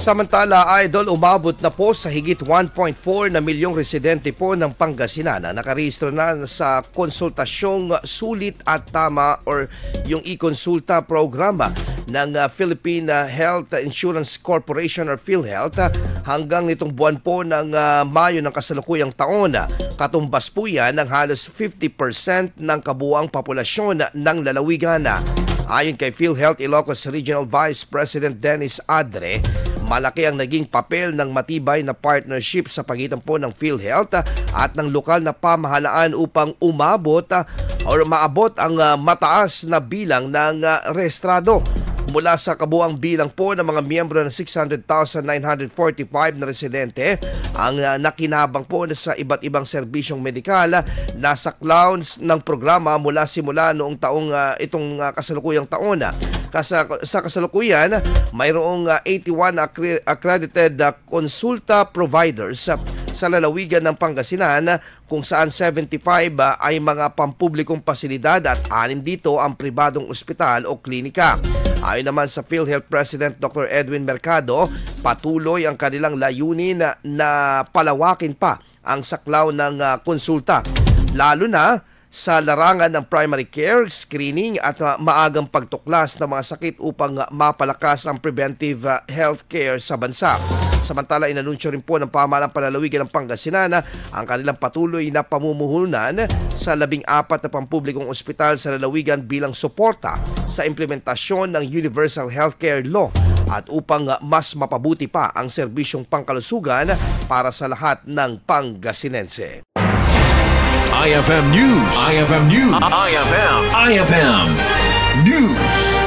Samantala, Idol, umabot na po sa higit 1.4 na milyong residente po ng Pangasinan na nakarehistro na sa konsultasyong sulit at tama or yung e-consulta programa ng Philippine Health Insurance Corporation or PhilHealth hanggang nitong buwan po ng Mayo ng kasalukuyang taon. Katumbas po yan ng halos 50% ng kabuuang populasyon ng lalawigan. Ayon kay PhilHealth Ilocos Regional Vice President Dennis Adre, malaki ang naging papel ng matibay na partnership sa pagitan po ng PhilHealth at ng lokal na pamahalaan upang umabot o maabot ang mataas na bilang ng rehistrado. Mula sa kabuang bilang po ng mga miyembro ng 600,945 na residente ang nakinabang po sa iba't ibang serbisyong medikal na saklaw ng programa mula simula noong taong itong kasalukuyang taon. Sa kasalukuyan, mayroong 81 accredited consulta providers sa lalawigan ng Pangasinan kung saan 75 ay mga pampublikong pasilidad at 6 dito ang pribadong ospital o klinika. Ayon naman sa PhilHealth President Dr. Edwin Mercado, patuloy ang kanilang layunin na palawakin pa ang saklaw ng konsulta, lalo na sa larangan ng primary care, screening at maagang pagtuklas ng mga sakit upang mapalakas ang preventive health care sa bansa. Samantala, inanunsyo rin po ng pamahalang panlalawigan ng Pangasinan ang kanilang patuloy na pamumuhunan sa 14 na pampublikong ospital sa lalawigan bilang suporta sa implementasyon ng Universal Healthcare Law at upang mas mapabuti pa ang serbisyong pangkalusugan para sa lahat ng Pangasinense. IFM News. IFM News. IFM News.